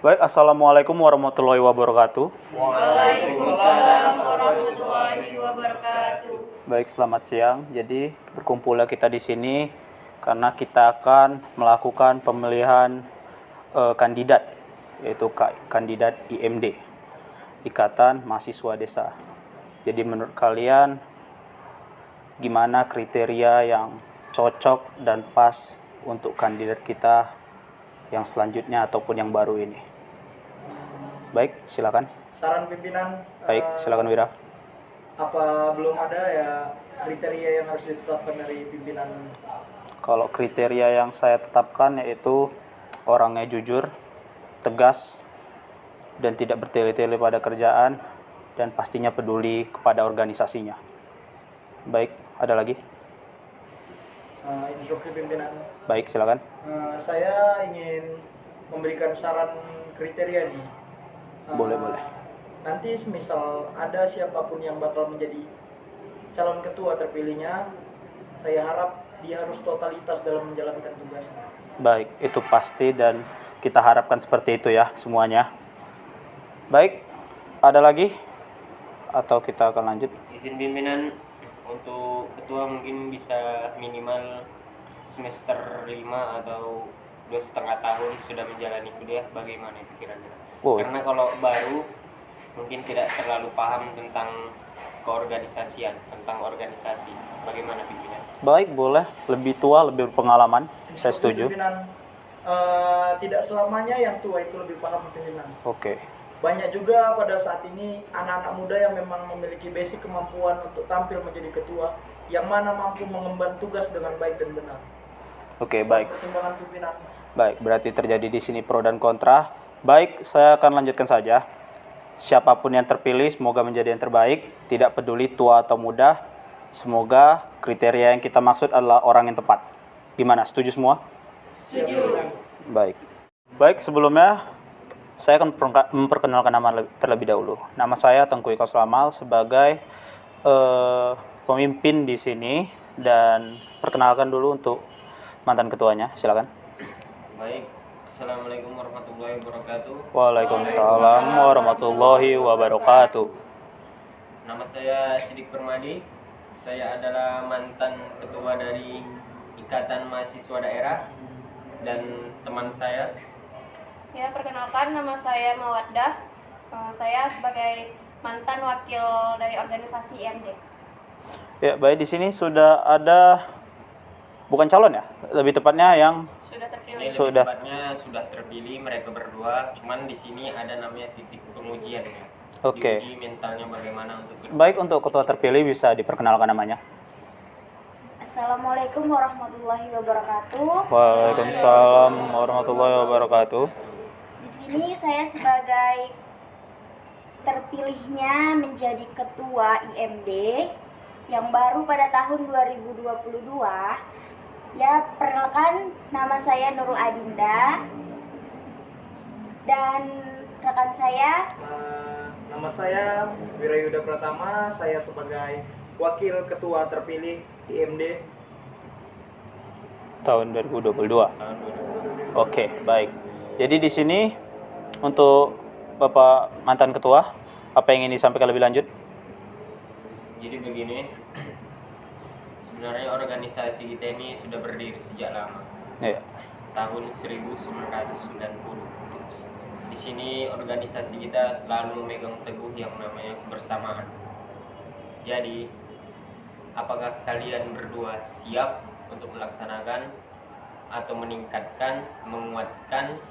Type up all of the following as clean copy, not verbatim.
Baik, Assalamualaikum warahmatullahi wabarakatuh. Waalaikumsalam warahmatullahi wabarakatuh. Baik, selamat siang. Jadi berkumpullah kita di sini karena kita akan melakukan pemilihan kandidat, yaitu kandidat IMD, Ikatan Mahasiswa Desa. Jadi menurut kalian gimana kriteria yang cocok dan pas untuk kandidat kita yang selanjutnya ataupun yang baru ini? Baik, silakan. Saran pimpinan. Baik, silakan Wira. Apa belum ada ya kriteria yang harus ditetapkan dari pimpinan? Kalau kriteria yang saya tetapkan yaitu orangnya jujur, tegas, dan tidak bertele-tele pada kerjaan, dan pastinya peduli kepada organisasinya. Baik, ada lagi? Instruksi pimpinan. Baik, silakan. Saya ingin memberikan saran kriteria nih. Boleh. Nanti semisal ada siapapun yang bakal menjadi calon ketua terpilihnya, saya harap dia harus totalitas dalam menjalankan tugasnya. Baik, itu pasti dan kita harapkan seperti itu ya semuanya. Baik, ada lagi? Atau kita akan lanjut? Izin pimpinan, untuk ketua mungkin bisa minimal semester 5 atau 2,5 tahun sudah menjalani kuliah. Bagaimana pikirannya? Karena kalau baru mungkin tidak terlalu paham tentang keorganisasian, tentang organisasi. Bagaimana pimpinan? Baik, boleh. Lebih tua, lebih berpengalaman. Saya setuju. Pimpinan, tidak selamanya yang tua itu lebih paham pimpinan. Oke. Banyak juga pada saat ini anak-anak muda yang memang memiliki basic kemampuan untuk tampil menjadi ketua, yang mana mampu mengemban tugas dengan baik dan benar. Oke, baik. Pertimbangan pimpinan. Baik, berarti terjadi di sini pro dan kontra. Baik, saya akan lanjutkan saja. Siapapun yang terpilih semoga menjadi yang terbaik, tidak peduli tua atau muda. Semoga kriteria yang kita maksud adalah orang yang tepat. Gimana? Setuju semua? Setuju. Baik. Baik, sebelumnya saya akan memperkenalkan nama terlebih dahulu. Nama saya Tengku Ika Sulamal sebagai pemimpin di sini, dan perkenalkan dulu untuk mantan ketuanya. Silakan. Baik, Assalamualaikum warahmatullahi wabarakatuh. Waalaikumsalam warahmatullahi wabarakatuh. Nama saya Sidik Permadi. Saya adalah mantan ketua dari Ikatan Mahasiswa Daerah, dan teman saya. Ya, perkenalkan nama saya Mawaddah. Saya sebagai mantan wakil dari organisasi IMD. Ya, baik, di sini sudah ada, bukan calon ya, lebih tepatnya yang Sudah terpilih. Lebih Sudah. tepatnya sudah terpilih mereka berdua. Cuman di sini ada namanya titik pengujian ya. Oke. Diuji mentalnya bagaimana untuk Baik, untuk ketua terpilih bisa diperkenalkan namanya. Assalamualaikum warahmatullahi wabarakatuh. Waalaikumsalam warahmatullahi wabarakatuh. Di sini saya sebagai terpilihnya menjadi ketua IMD yang baru pada tahun 2022. Ya, perkenalkan nama saya Nurul Adinda dan rekan saya. Nama saya Wirayuda Pratama. Saya sebagai wakil ketua terpilih IMD Tahun 2022. tahun 2020. Oke, baik. Jadi di sini untuk Bapak mantan ketua, apa yang ingin disampaikan lebih lanjut? Jadi begini, sebenarnya organisasi kita ini sudah berdiri sejak lama, Ya. tahun 1990. Di sini organisasi kita selalu memegang teguh yang namanya kebersamaan. Jadi, apakah kalian berdua siap untuk melaksanakan atau meningkatkan, menguatkan,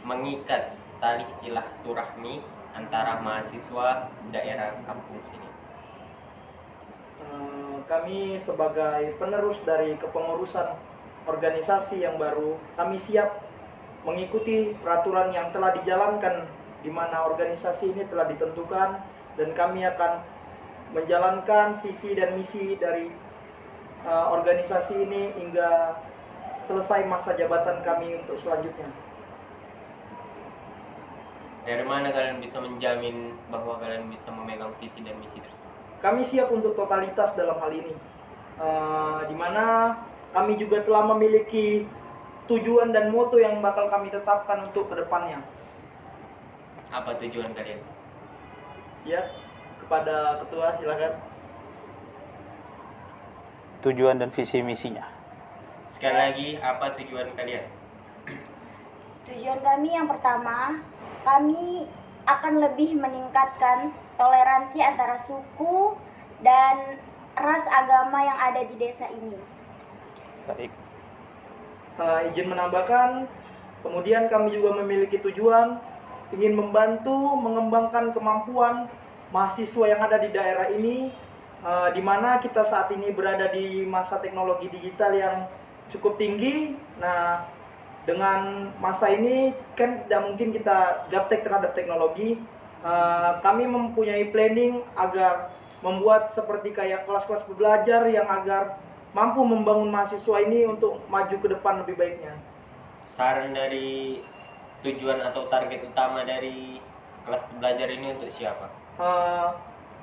mengikat tali silaturahmi antara mahasiswa daerah kampung sini? Kami sebagai penerus dari kepengurusan organisasi yang baru, kami siap mengikuti peraturan yang telah dijalankan, di mana organisasi ini telah ditentukan, dan kami akan menjalankan visi dan misi dari organisasi ini hingga selesai masa jabatan kami untuk selanjutnya. Dari mana kalian bisa menjamin bahwa kalian bisa memegang visi dan misi tersebut? Kami siap untuk totalitas dalam hal ini, di mana kami juga telah memiliki tujuan dan moto yang bakal kami tetapkan untuk kedepannya. Apa tujuan kalian? Ya, kepada ketua silakan. Tujuan dan visi misinya. Sekali lagi, apa tujuan kalian? Tujuan kami yang pertama, kami akan lebih meningkatkan toleransi antara suku dan ras agama yang ada di desa ini. Baik. Izin menambahkan, kemudian kami juga memiliki tujuan ingin membantu mengembangkan kemampuan mahasiswa yang ada di daerah ini, di mana kita saat ini berada di masa teknologi digital yang cukup tinggi. Nah, dengan masa ini kan tidak mungkin kita gaptek terhadap teknologi. Kami mempunyai planning agar membuat seperti kayak kelas-kelas belajar yang agar mampu membangun mahasiswa ini untuk maju ke depan lebih baiknya. Saran dari tujuan atau target utama dari kelas belajar ini untuk siapa?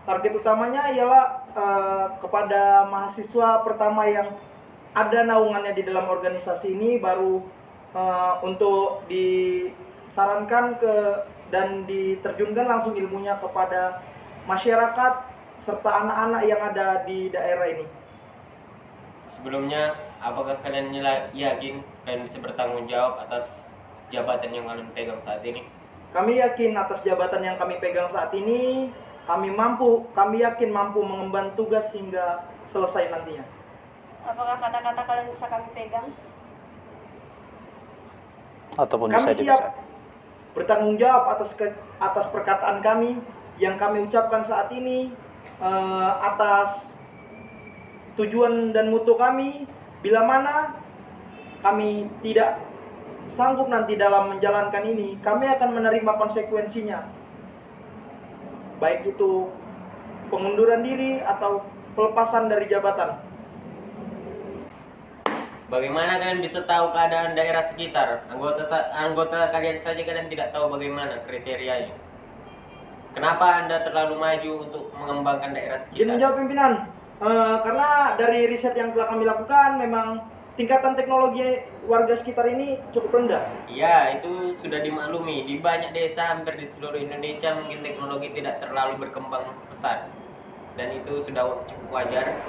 Target utamanya ialah kepada mahasiswa pertama yang ada naungannya di dalam organisasi ini, baru untuk disarankan dan diterjunkan langsung ilmunya kepada masyarakat serta anak-anak yang ada di daerah ini. Sebelumnya, apakah kalian yakin kalian bisa bertanggung jawab atas jabatan yang kalian pegang saat ini? Kami yakin atas jabatan yang kami pegang saat ini, kami yakin mampu mengemban tugas hingga selesai nantinya. Apakah kata-kata kalian bisa kami pegang? Ataupun Kami bisa siap dibaca. bertanggung jawab atas perkataan kami yang kami ucapkan saat ini, atas tujuan dan mutu kami. Bila mana kami tidak sanggup nanti dalam menjalankan ini, kami akan menerima konsekuensinya, baik itu pengunduran diri atau pelepasan dari jabatan. Bagaimana kalian bisa tahu keadaan daerah sekitar? Anggota kalian saja kalian tidak tahu bagaimana kriterianya. Kenapa Anda terlalu maju untuk mengembangkan daerah Izin sekitar? menjawab pimpinan, karena dari riset yang telah kami lakukan, memang tingkatan teknologi warga sekitar ini cukup rendah. Ya, itu sudah dimaklumi. Di banyak desa hampir di seluruh Indonesia mungkin teknologi tidak terlalu berkembang pesat. Dan itu sudah cukup wajar.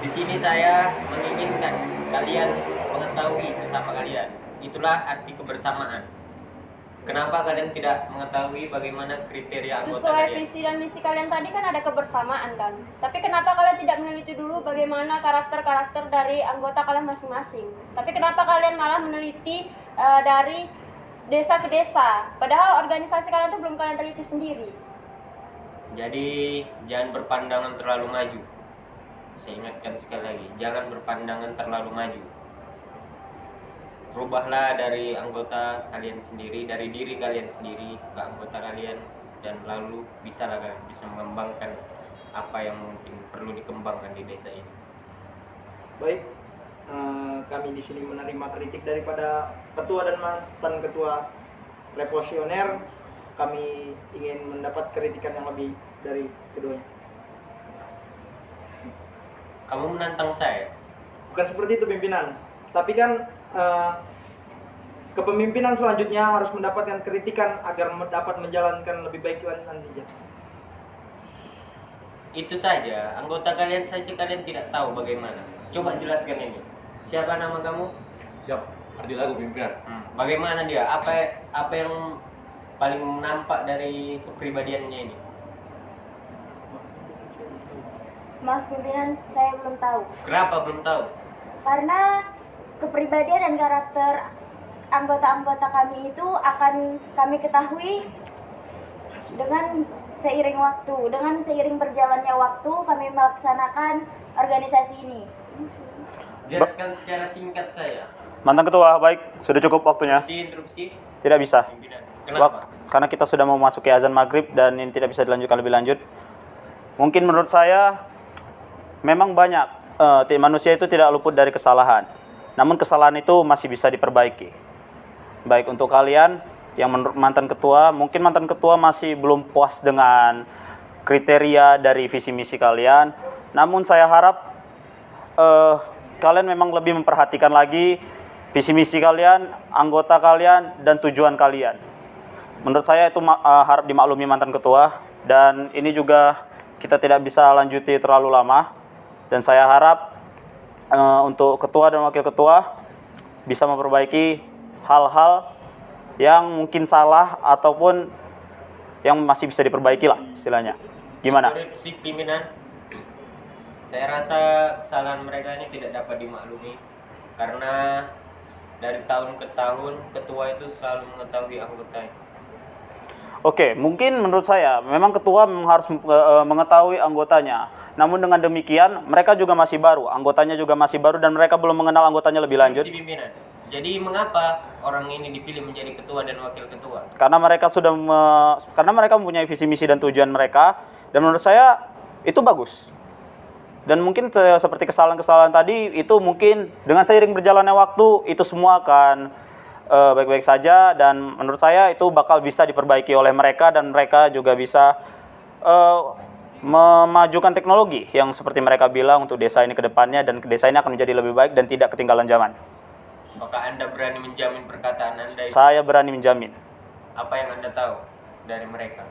Di sini saya menginginkan kalian mengetahui sesama kalian. Itulah arti kebersamaan. Kenapa kalian tidak mengetahui bagaimana kriteria anggota Sesuai kalian? visi dan misi kalian tadi kan ada kebersamaan kan. Tapi kenapa kalian tidak meneliti dulu bagaimana karakter-karakter dari anggota kalian masing-masing? Tapi kenapa kalian malah meneliti dari desa ke desa? Padahal organisasi kalian tuh belum kalian teliti sendiri. Jadi jangan berpandangan terlalu maju. Saya ingatkan sekali lagi, jangan berpandangan terlalu maju. Rubahlah dari anggota kalian sendiri, dari diri kalian sendiri ke anggota kalian, dan lalu bisalah kalian bisa mengembangkan apa yang mungkin perlu dikembangkan di desa ini. Baik, kami di sini menerima kritik daripada ketua dan mantan ketua revolusioner. Kami ingin mendapat kritikan yang lebih dari keduanya. Kamu menantang saya? Bukan seperti itu pimpinan, tapi kan kepemimpinan selanjutnya harus mendapatkan kritikan agar dapat menjalankan lebih baik nantinya. Itu saja, anggota kalian saja kalian tidak tahu bagaimana. Coba jelaskan ini. Siapa nama kamu? Siap, Ardil aku pimpinan. Bagaimana dia? Apa yang paling nampak dari kepribadiannya ini? Maaf pimpinan, saya belum tahu. Kenapa belum tahu? Karena kepribadian dan karakter anggota-anggota kami itu akan kami ketahui dengan seiring waktu. Dengan seiring berjalannya waktu kami melaksanakan organisasi ini. Jelaskan secara singkat saya. Mantan ketua, baik, sudah cukup waktunya. Interupsi. Tidak bisa. Pimpinan. Kenapa? Karena kita sudah mau memasuki azan maghrib dan ini tidak bisa dilanjutkan lebih lanjut. Mungkin menurut saya memang banyak manusia itu tidak luput dari kesalahan. Namun kesalahan itu masih bisa diperbaiki. Baik untuk kalian yang menurut mantan ketua, mungkin mantan ketua masih belum puas dengan kriteria dari visi misi kalian. Namun saya harap kalian memang lebih memperhatikan lagi visi misi kalian, anggota kalian, dan tujuan kalian. menurut saya itu harap dimaklumi mantan ketua, dan ini juga kita tidak bisa lanjuti terlalu lama, dan saya harap untuk ketua dan wakil ketua bisa memperbaiki hal-hal yang mungkin salah ataupun yang masih bisa diperbaiki lah istilahnya. Gimana? Si pimpinan, saya rasa kesalahan mereka ini tidak dapat dimaklumi karena dari tahun ke tahun ketua itu selalu mengetahui anggotanya. Oke, mungkin menurut saya memang ketua harus mengetahui anggotanya. Namun dengan demikian mereka juga masih baru, anggotanya juga masih baru, dan mereka belum mengenal anggotanya lebih lanjut. Si pimpinan. Jadi mengapa orang ini dipilih menjadi ketua dan wakil ketua? Karena mereka karena mereka mempunyai visi misi dan tujuan mereka, dan menurut saya itu bagus. Dan mungkin seperti kesalahan-kesalahan tadi itu mungkin dengan seiring berjalannya waktu itu semua akan baik-baik saja, dan menurut saya itu bakal bisa diperbaiki oleh mereka, dan mereka juga bisa memajukan teknologi yang seperti mereka bilang untuk desa ini ke depannya, dan desa ini akan menjadi lebih baik dan tidak ketinggalan zaman. Apakah Anda berani menjamin perkataan Anda itu? Saya berani menjamin. Apa yang Anda tahu dari mereka?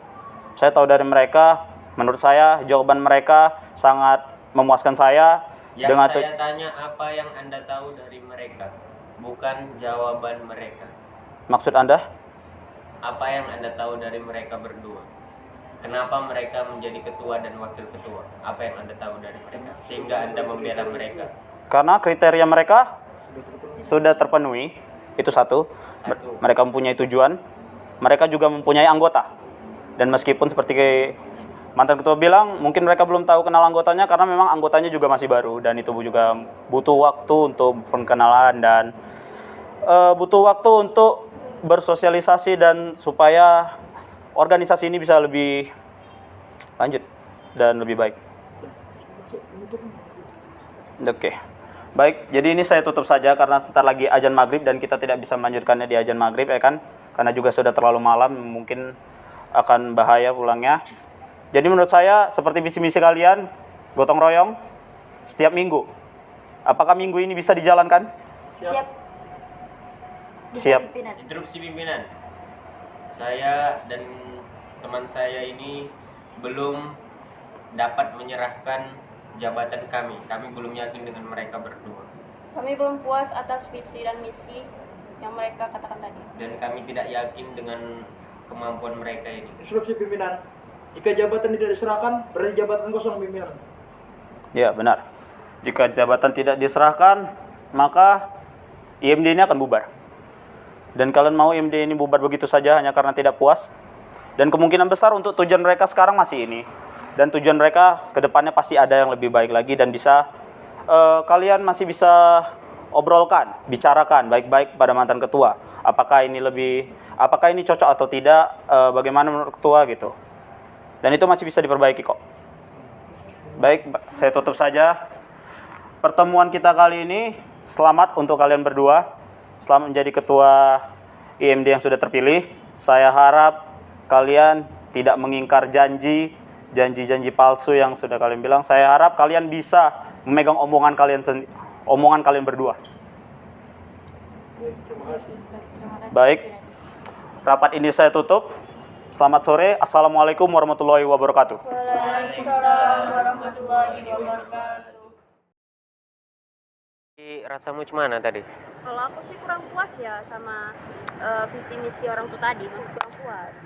Saya tahu dari mereka, menurut saya jawaban mereka sangat memuaskan saya. Yang dengan saya tanya apa yang Anda tahu dari mereka, bukan jawaban mereka. Maksud Anda? Apa yang Anda tahu dari mereka berdua? Kenapa mereka menjadi ketua dan wakil ketua? Apa yang Anda tahu dari mereka sehingga Anda membela mereka? Karena kriteria mereka sudah terpenuhi, itu satu. Mereka mempunyai tujuan, mereka juga mempunyai anggota. Dan meskipun seperti mantan ketua bilang, mungkin mereka belum tahu kenal anggotanya karena memang anggotanya juga masih baru, dan itu juga butuh waktu untuk pengenalan dan butuh waktu untuk bersosialisasi dan supaya organisasi ini bisa lebih lanjut dan lebih baik. Oke. Baik, jadi ini saya tutup saja karena sebentar lagi azan maghrib dan kita tidak bisa melanjutkannya di azan maghrib, ya kan? Karena juga sudah terlalu malam, mungkin akan bahaya pulangnya. Jadi menurut saya seperti visi misi kalian, gotong royong setiap minggu. Apakah minggu ini bisa dijalankan? Siap. Siap. Interupsi pimpinan. Saya dan teman saya ini belum dapat menyerahkan jabatan kami. Kami belum yakin dengan mereka berdua. Kami belum puas atas visi dan misi yang mereka katakan tadi. Dan kami tidak yakin dengan kemampuan mereka ini. Instruksi pimpinan, jika jabatan tidak diserahkan, berarti jabatan kosong pimpinan. Ya, benar. Jika jabatan tidak diserahkan, maka IMD ini akan bubar. Dan kalian mau IMD ini bubar begitu saja hanya karena tidak puas? Dan kemungkinan besar untuk tujuan mereka sekarang masih ini. Dan tujuan mereka ke depannya pasti ada yang lebih baik lagi, dan bisa kalian masih bisa obrolkan, bicarakan baik-baik pada mantan ketua. Apakah ini cocok atau tidak, bagaimana menurut ketua gitu. Dan itu masih bisa diperbaiki kok. Baik, saya tutup saja pertemuan kita kali ini. Selamat untuk kalian berdua. Selamat menjadi ketua IMD yang sudah terpilih. Saya harap kalian tidak mengingkar janji palsu yang sudah kalian bilang. Saya harap kalian bisa memegang omongan kalian berdua. Baik, rapat ini saya tutup. Selamat sore. Assalamualaikum warahmatullahi wabarakatuh. Waalaikumsalam warahmatullahi wabarakatuh. Rasamu gimana tadi? Kalau aku sih kurang puas ya sama visi misi orang tua tadi, masih kurang puas.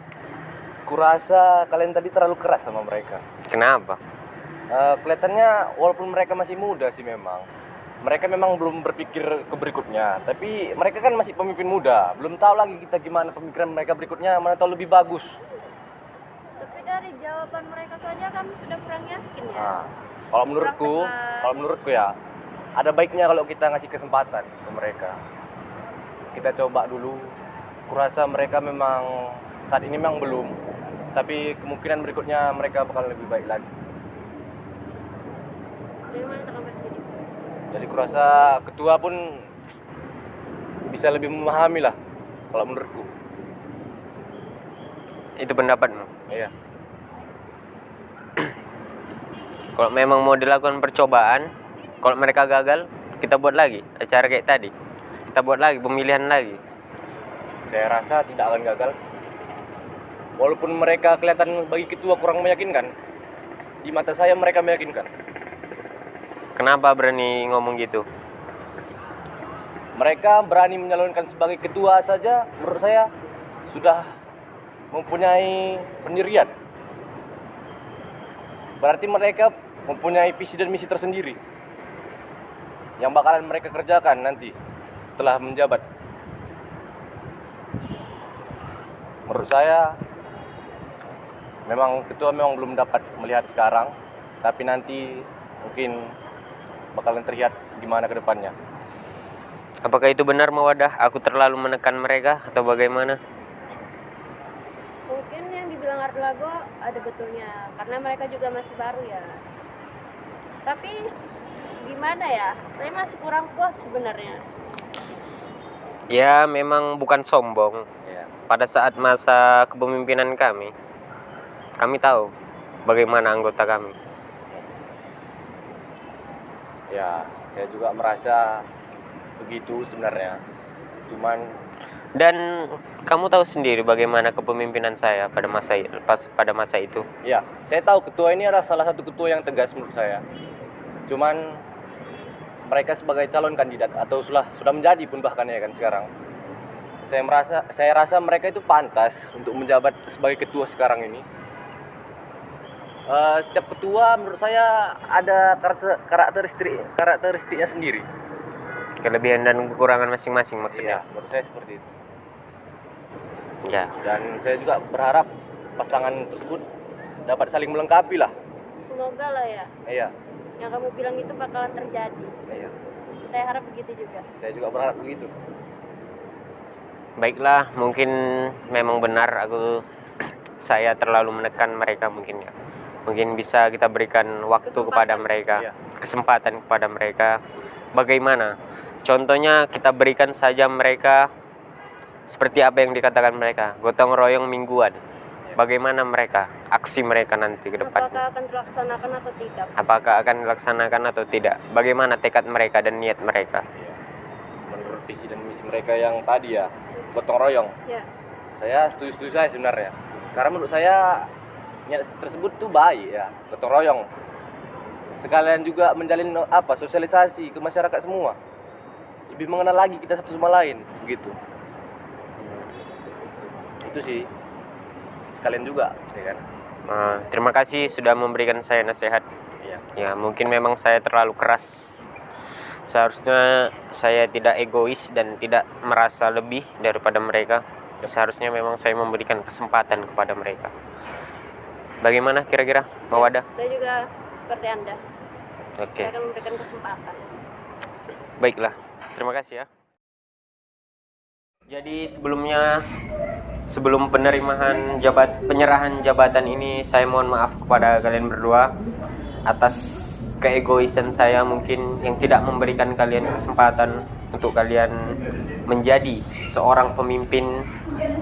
Kurasa kalian tadi terlalu keras sama mereka. Kenapa? Kelihatannya walaupun mereka masih muda sih memang. Mereka memang belum berpikir ke berikutnya. Tapi mereka kan masih pemimpin muda. Belum tahu lagi kita gimana pemikiran mereka berikutnya, mana tahu lebih bagus. Tapi dari jawaban mereka saja kami sudah kurang yakin ya. Nah, kalau menurutku ya, ada baiknya kalau kita ngasih kesempatan ke mereka. Kita coba dulu. Kurasa mereka memang saat ini memang belum, tapi kemungkinan berikutnya mereka bakal lebih baik lagi. Dari mana tanggapan sini? Jadi kurasa ketua pun bisa lebih memahami lah, kalau menurutku. Itu pendapatmu? Iya. Kalau memang mau dilakukan percobaan, kalau mereka gagal, kita buat lagi acara kayak tadi. Kita buat lagi pemilihan lagi. Saya rasa tidak akan gagal. Walaupun mereka kelihatan bagi ketua kurang meyakinkan, di mata saya mereka meyakinkan. Kenapa berani ngomong gitu? Mereka berani menyalonkan sebagai ketua saja, menurut saya sudah mempunyai pendirian. Berarti mereka mempunyai visi dan misi tersendiri yang bakalan mereka kerjakan nanti setelah menjabat. Menurut saya memang ketua memang belum dapat melihat sekarang, tapi nanti mungkin bakalan terlihat gimana ke depannya. Apakah itu benar Mawadah? Aku terlalu menekan mereka atau bagaimana? Mungkin yang dibilang Arlago ada betulnya, karena mereka juga masih baru ya. Tapi gimana ya, saya masih kurang puas sebenarnya. Ya memang bukan sombong. Ya. Pada saat masa kepemimpinan kami tahu bagaimana anggota kami. Ya, saya juga merasa begitu sebenarnya. Dan kamu tahu sendiri bagaimana kepemimpinan saya pada masa itu. Ya, saya tahu ketua ini adalah salah satu ketua yang tegas menurut saya. Cuman mereka sebagai calon kandidat atau sudah menjadi pun bahkan ya kan sekarang. Saya rasa mereka itu pantas untuk menjabat sebagai ketua sekarang ini. Setiap ketua menurut saya ada karakteristiknya sendiri. Kelebihan dan kekurangan masing-masing maksudnya. Ya, menurut saya seperti itu. Ya. Dan saya juga berharap pasangan tersebut dapat saling melengkapi lah. Semoga lah ya, Iya. yang kamu bilang itu bakalan terjadi. Iya. Saya harap begitu juga. Saya juga berharap begitu. Baiklah, mungkin memang benar saya terlalu menekan mereka mungkin ya. Mungkin bisa kita berikan waktu kepada mereka, Iya. kesempatan kepada mereka. Bagaimana? Contohnya kita berikan saja mereka seperti apa yang dikatakan mereka, gotong royong mingguan. Bagaimana mereka, aksi mereka nanti ke depan? Apakah akan terlaksanakan atau tidak? Apakah akan dilaksanakan atau tidak? Bagaimana tekad mereka dan niat mereka? Menurut visi dan misi mereka yang tadi ya, gotong royong. Ya, Saya setuju saya sebenarnya. Karena menurut saya niat tersebut tuh baik ya, gotong royong. Sekalian juga menjalin sosialisasi ke masyarakat semua. Lebih mengenal lagi kita satu sama lain, begitu. Itu sih. Sekalian juga, ya kan? Terima kasih sudah memberikan saya nasihat. Iya. Ya, mungkin memang saya terlalu keras. Seharusnya saya tidak egois dan tidak merasa lebih daripada mereka. Seharusnya memang saya memberikan kesempatan kepada mereka. Bagaimana kira-kira, Mawadah? saya juga seperti Anda. Oke, Saya akan memberikan kesempatan. baiklah. Terima kasih ya. Jadi sebelum penyerahan jabatan ini, saya mohon maaf kepada kalian berdua atas keegoisan saya mungkin yang tidak memberikan kalian kesempatan untuk kalian menjadi seorang pemimpin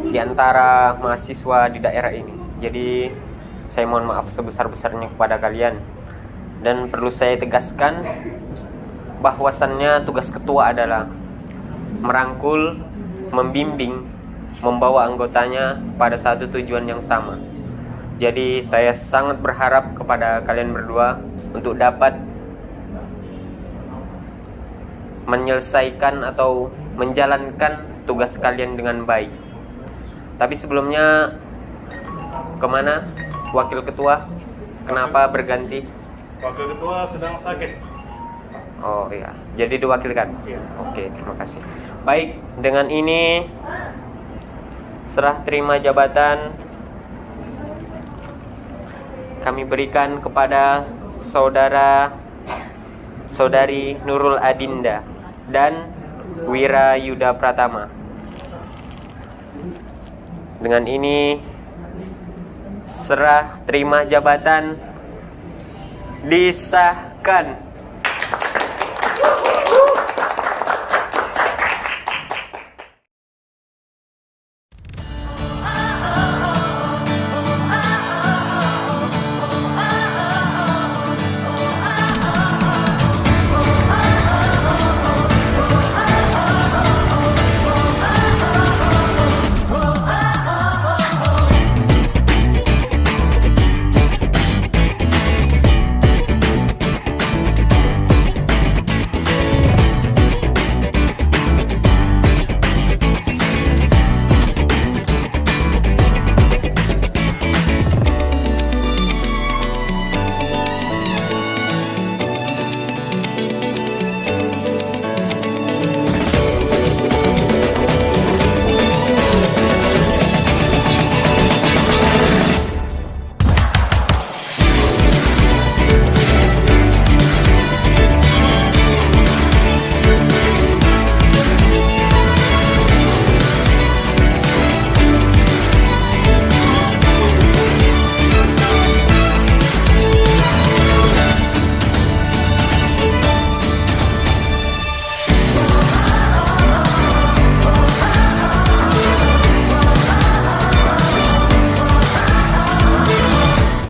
di antara mahasiswa di daerah ini. Jadi saya mohon maaf sebesar-besarnya kepada kalian. Dan perlu saya tegaskan bahwasannya tugas ketua adalah merangkul, membimbing, membawa anggotanya pada satu tujuan yang sama. Jadi saya sangat berharap kepada kalian berdua untuk dapat menyelesaikan atau menjalankan tugas kalian dengan baik. Tapi sebelumnya, kemana wakil ketua? Kenapa berganti? Wakil ketua sedang sakit. Oh iya, jadi diwakilkan? Iya. Oke, terima kasih. Baik, dengan ini serah terima jabatan kami berikan kepada saudari Nurul Adinda dan Wira Yuda Pratama. Dengan ini serah terima jabatan disahkan.